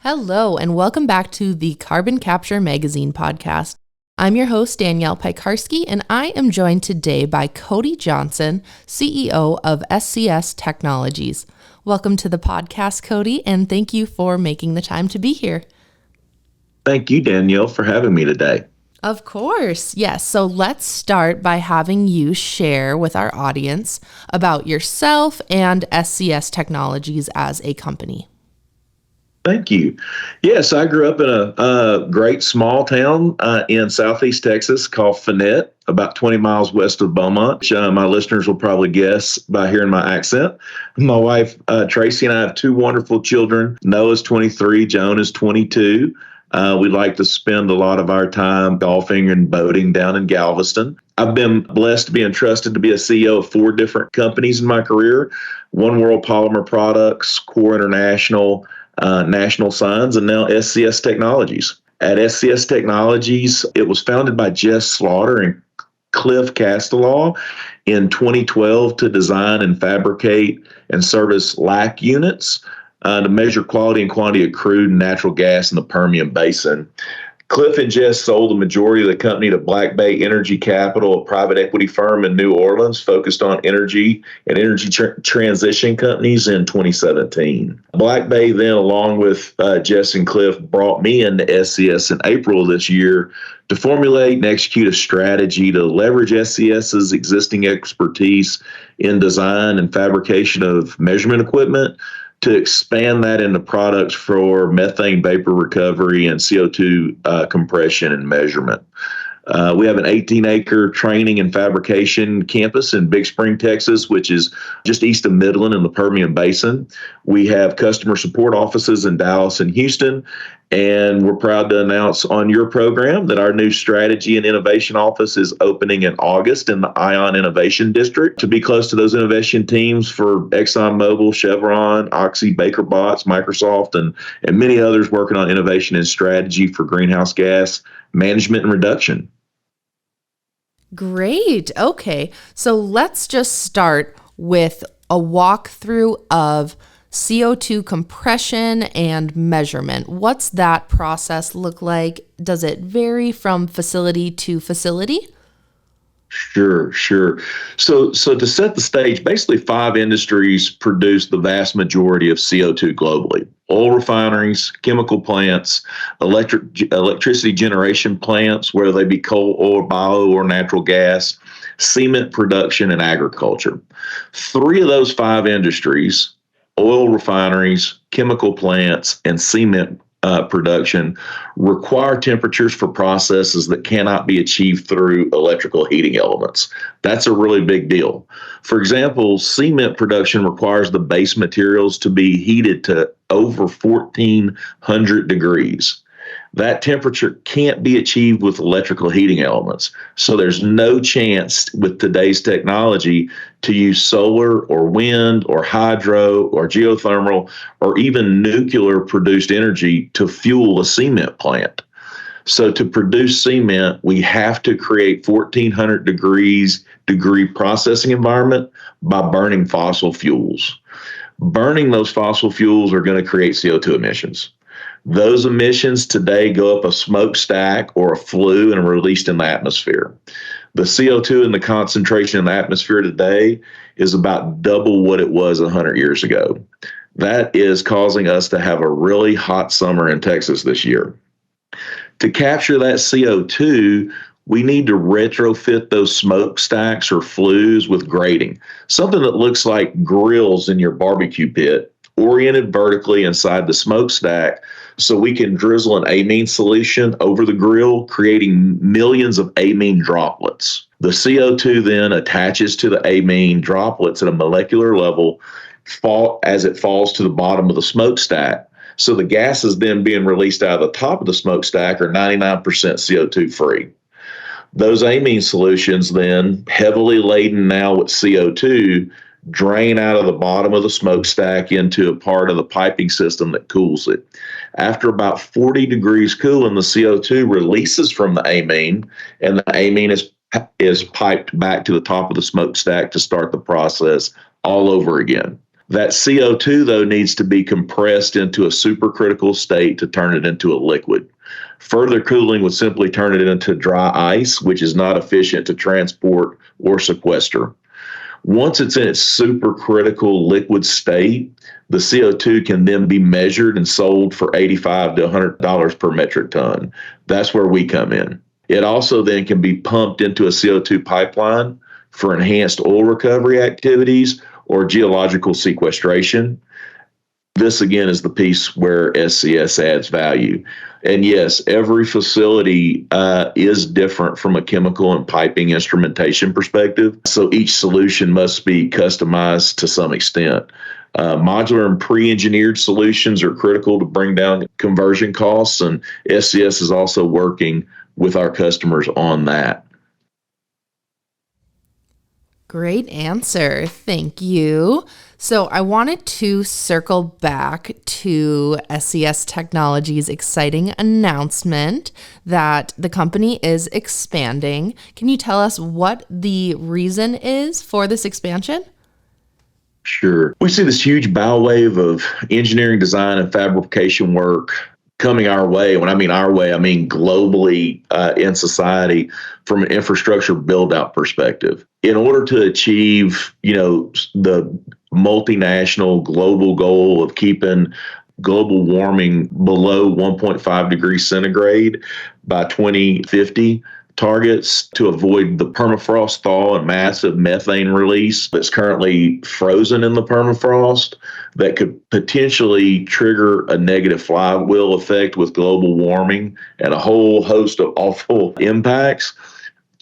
Hello, and welcome back to the Carbon Capture Magazine podcast. I'm your host, Danielle Piekarski, and I am joined today by Cody Johnson, CEO of SCS Technologies. Welcome to the podcast, Cody, and thank you for making the time to be here. Thank you, Danielle, for having me today. Of course, yes. So let's start by having you share with our audience about yourself and SCS Technologies as a company. Thank you. Yes, I grew up in a great small town in southeast Texas called Finette, about 20 miles west of Beaumont. My listeners will probably guess by hearing my accent. My wife, Tracy, and I have two wonderful children. Noah's 23, Joan is 22. We like to spend a lot of our time golfing and boating down in Galveston. I've been blessed to be entrusted to be a CEO of 4 different companies in my career: One World Polymer Products, Core International, National Signs, and now SCS Technologies. At SCS Technologies, it was founded by Jess Slaughter and Cliff Castelaw in 2012 to design and fabricate and service LAC units to measure quality and quantity of crude and natural gas in the Permian Basin. Cliff and Jess sold the majority of the company to Black Bay Energy Capital, a private equity firm in New Orleans focused on energy and energy transition companies, in 2017. Black Bay then, along with Jess and Cliff, brought me into SCS in April of this year to formulate and execute a strategy to leverage SCS's existing expertise in design and fabrication of measurement equipment to expand that into products for methane vapor recovery and CO2 compression and measurement. We have an 18-acre training and fabrication campus in Big Spring, Texas, which is just east of Midland in the Permian Basin. We have customer support offices in Dallas and Houston, and we're proud to announce on your program that our new strategy and innovation office is opening in August in the Ion Innovation District to be close to those innovation teams for ExxonMobil, Chevron, Oxy, Baker Botts, Microsoft, and many others working on innovation and strategy for greenhouse gas management and reduction. Great. Okay. So let's just start with a walkthrough of CO2 compression and measurement. What's that process look like? Does it vary from facility to facility? Sure. So to set the stage, basically 5 industries produce the vast majority of CO2 globally: oil refineries, chemical plants, electricity generation plants, whether they be coal, oil, bio, or natural gas, cement production, and agriculture. 3 of those 5 industries, oil refineries, chemical plants, and cement production, require temperatures for processes that cannot be achieved through electrical heating elements. That's a really big deal. For example, cement production requires the base materials to be heated to over 1,400 degrees. That temperature can't be achieved with electrical heating elements. So there's no chance with today's technology to use solar or wind or hydro or geothermal or even nuclear produced energy to fuel a cement plant. So to produce cement, we have to create 1,400 degree processing environment by burning fossil fuels. Burning those fossil fuels are going to create CO2 emissions. Those emissions today go up a smokestack or a flue and are released in the atmosphere. The CO2 in the concentration in the atmosphere today is about double what it was 100 years ago. That is causing us to have a really hot summer in Texas this year. To capture that CO2, we need to retrofit those smokestacks or flues with grating, something that looks like grills in your barbecue pit, oriented vertically inside the smokestack, so we can drizzle an amine solution over the grill, creating millions of amine droplets. The CO2 then attaches to the amine droplets at a molecular level as it falls to the bottom of the smokestack. So the gases then being released out of the top of the smokestack are 99% CO2 free. Those amine solutions then, heavily laden now with CO2, drain out of the bottom of the smokestack into a part of the piping system that cools it. After about 40 degrees cooling, the CO2 releases from the amine, and the amine is piped back to the top of the smokestack to start the process all over again. That CO2, though, needs to be compressed into a supercritical state to turn it into a liquid. Further cooling would simply turn it into dry ice, which is not efficient to transport or sequester. Once it's in its supercritical liquid state, the CO2 can then be measured and sold for $85 to $100 per metric ton. That's where we come in. It also then can be pumped into a CO2 pipeline for enhanced oil recovery activities or geological sequestration. This, again, is the piece where SCS adds value. And yes, every facility is different from a chemical and piping instrumentation perspective. So each solution must be customized to some extent. Modular and pre-engineered solutions are critical to bring down conversion costs, and SCS is also working with our customers on that. Great answer. Thank you. So I wanted to circle back to SCS Technologies' exciting announcement that the company is expanding. Can you tell us what the reason is for this expansion? Sure. We see this huge bow wave of engineering, design, and fabrication work coming our way. When I mean our way, I mean globally in society from an infrastructure build-out perspective. In order to achieve, the multinational global goal of keeping global warming below 1.5 degrees centigrade by 2050, targets to avoid the permafrost thaw and massive methane release that's currently frozen in the permafrost that could potentially trigger a negative flywheel effect with global warming and a whole host of awful impacts.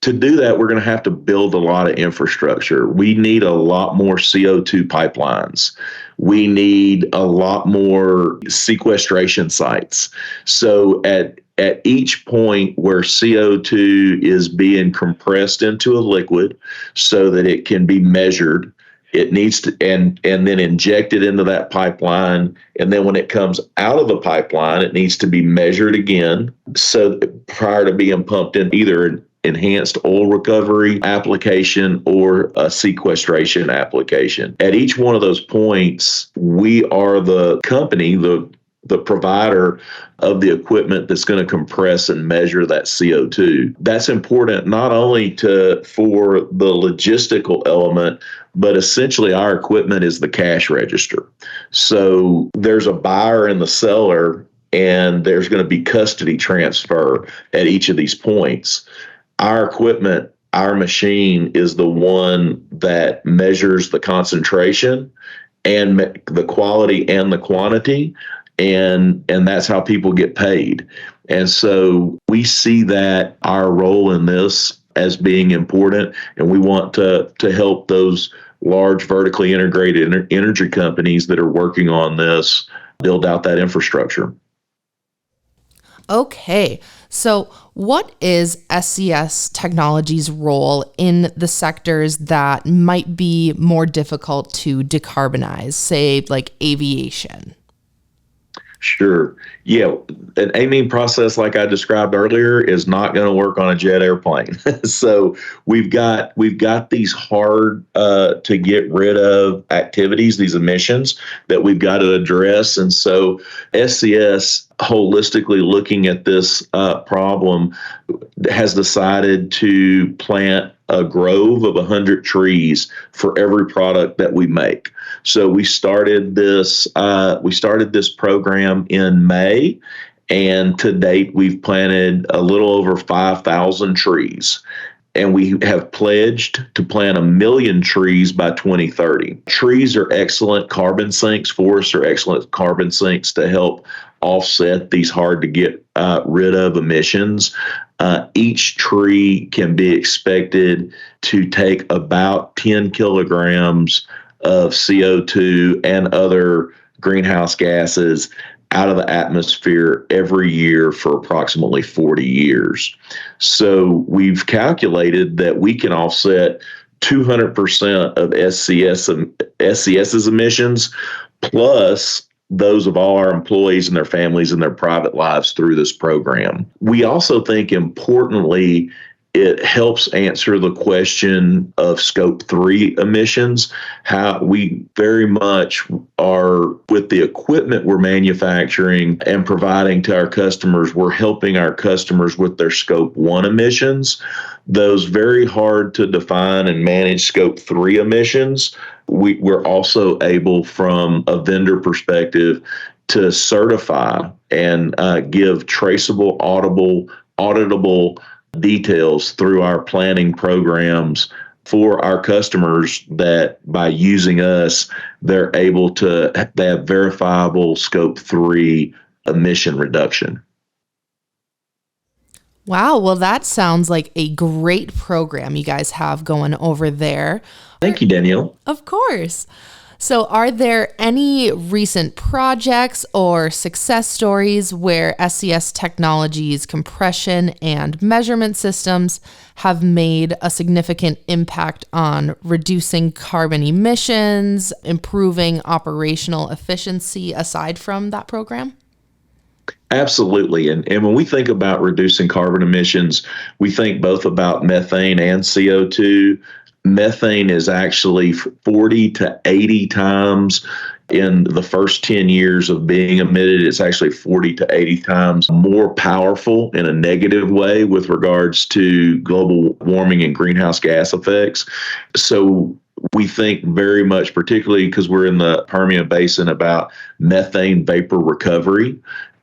To do that, we're going to have to build a lot of infrastructure. We need a lot more CO2 pipelines. We need a lot more sequestration sites. So at each point where CO2 is being compressed into a liquid so that it can be measured, it needs to and then injected into that pipeline. And then when it comes out of the pipeline, it needs to be measured again. So prior to being pumped in either an enhanced oil recovery application or a sequestration application. At each one of those points, we are the company, the provider of the equipment that's going to compress and measure that CO2. That's important not only for the logistical element, but essentially our equipment is the cash register. So there's a buyer and the seller, and there's going to be custody transfer at each of these points. Our equipment, our machine is the one that measures the concentration and the quality and the quantity. And that's how people get paid. And so we see that our role in this as being important, and we want to help those large vertically integrated energy companies that are working on this build out that infrastructure. Okay, so what is SCS Technologies' role in the sectors that might be more difficult to decarbonize, say like aviation? Sure. Yeah. An amine process like I described earlier is not going to work on a jet airplane. So we've got these hard to get rid of activities, these emissions that we've got to address. And so SCS, holistically looking at this problem, has decided to plant a grove of 100 trees for every product that we make. So we started this program in May, and to date we've planted a little over 5,000 trees. And we have pledged to plant 1 million trees by 2030. Trees are excellent carbon sinks. Forests are excellent carbon sinks to help offset these hard to get rid of emissions. Each tree can be expected to take about 10 kilograms of CO2 and other greenhouse gases out of the atmosphere every year for approximately 40 years. So we've calculated that we can offset 200% of SCS's emissions, plus those of all our employees and their families and their private lives through this program. We also think, importantly, It helps answer the question of scope 3 emissions. How we very much are, with the equipment we're manufacturing and providing to our customers, we're helping our customers with their scope 1 emissions. Those very hard to define and manage scope 3 emissions, we're also able, from a vendor perspective, to certify and give traceable, auditable details through our planning programs for our customers, that by using us, they have verifiable scope 3 emission reduction. Wow, well, that sounds like a great program you guys have going over there. Thank you, Danielle. Of course. So are there any recent projects or success stories where SCS Technologies compression and measurement systems have made a significant impact on reducing carbon emissions, improving operational efficiency aside from that program? Absolutely. And when we think about reducing carbon emissions, we think both about methane and CO2. Methane is actually 40 to 80 times in the first 10 years of being emitted. It's actually 40 to 80 times more powerful in a negative way with regards to global warming and greenhouse gas effects. So we think very much, particularly because we're in the Permian Basin, about methane vapor recovery.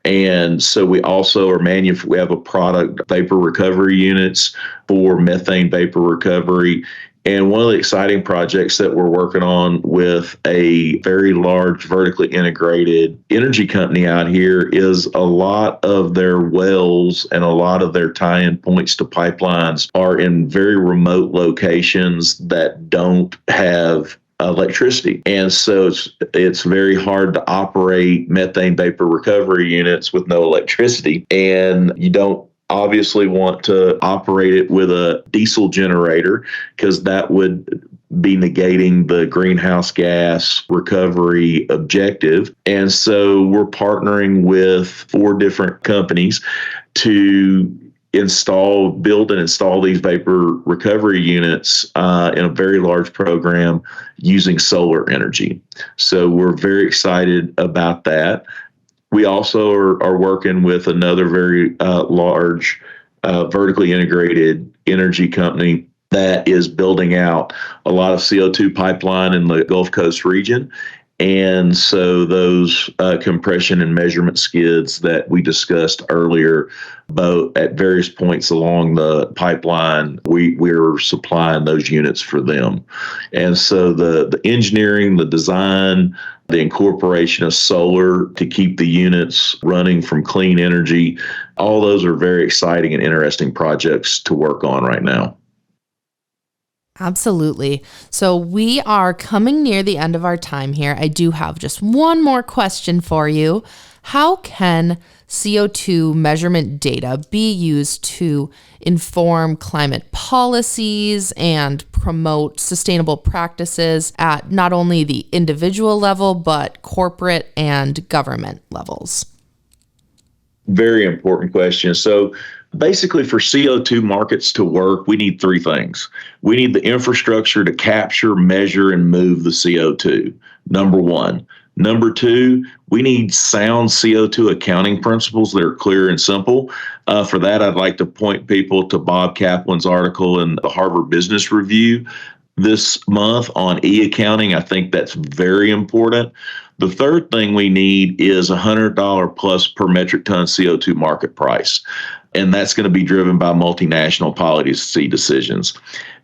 And so we also we have a product, vapor recovery units for methane vapor recovery. And one of the exciting projects that we're working on with a very large vertically integrated energy company out here is a lot of their wells and a lot of their tie-in points to pipelines are in very remote locations that don't have electricity. And so it's very hard to operate methane vapor recovery units with no electricity. And you don't obviously want to operate it with a diesel generator, because that would be negating the greenhouse gas recovery objective. And so we're partnering with 4 different companies to build and install these vapor recovery units in a very large program using solar energy. So we're very excited about that. We also are working with another very large vertically integrated energy company that is building out a lot of CO2 pipeline in the Gulf Coast region. And so those compression and measurement skids that we discussed earlier, both at various points along the pipeline, we're supplying those units for them. And so the engineering, the design, the incorporation of solar to keep the units running from clean energy, all those are very exciting and interesting projects to work on right now. Absolutely. So we are coming near the end of our time here. I do have just one more question for you. How can CO2 measurement data be used to inform climate policies and promote sustainable practices at not only the individual level, but corporate and government levels? Very important question. So basically, for CO2 markets to work, we need 3 things. We need the infrastructure to capture, measure, and move the CO2, number 1. Number 2, we need sound CO2 accounting principles that are clear and simple. For that, I'd like to point people to Bob Kaplan's article in the Harvard Business Review this month on e-accounting. I think that's very important. The third thing we need is $100 plus per metric ton CO2 market price. And that's going to be driven by multinational policy decisions.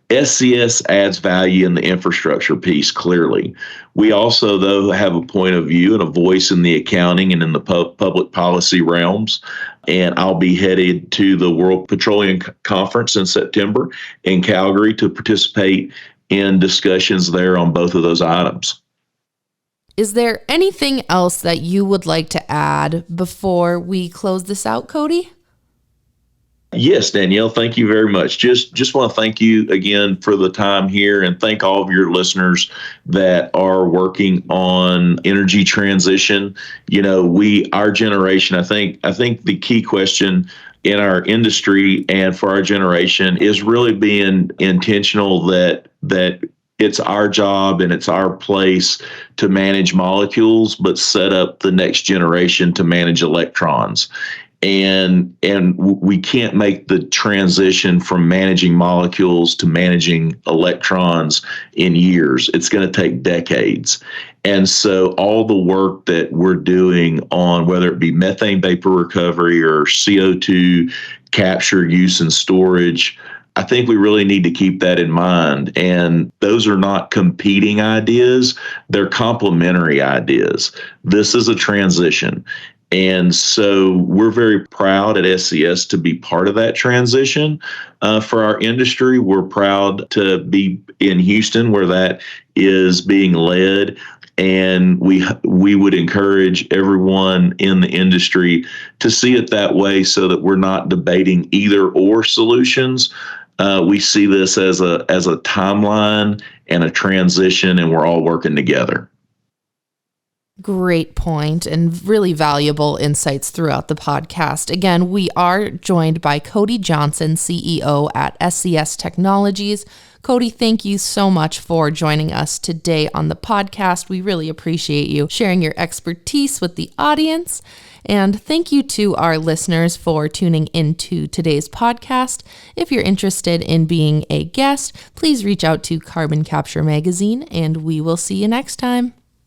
SCS adds value in the infrastructure piece, clearly. We also, though, have a point of view and a voice in the accounting and in the public policy realms. And I'll be headed to the World Petroleum Conference in September in Calgary to participate in discussions there on both of those items. Is there anything else that you would like to add before we close this out, Cody? Yes, Danielle, thank you very much. Just want to thank you again for the time here, and thank all of your listeners that are working on energy transition. You know, our generation, I think the key question in our industry and for our generation is really being intentional that it's our job and it's our place to manage molecules, but set up the next generation to manage electrons. And we can't make the transition from managing molecules to managing electrons in years. It's going to take decades. And so all the work that we're doing on whether it be methane vapor recovery or CO2 capture, use, and storage, I think we really need to keep that in mind. And those are not competing ideas, they're complementary ideas. This is a transition. And so we're very proud at SCS to be part of that transition for our industry. We're proud to be in Houston where that is being led. And we would encourage everyone in the industry to see it that way so that we're not debating either or solutions. We see this as a timeline and a transition, and we're all working together. Great point and really valuable insights throughout the podcast. Again, we are joined by Cody Johnson, CEO at SCS Technologies. Cody, thank you so much for joining us today on the podcast. We really appreciate you sharing your expertise with the audience. And thank you to our listeners for tuning into today's podcast. If you're interested in being a guest, please reach out to Carbon Capture Magazine, and we will see you next time.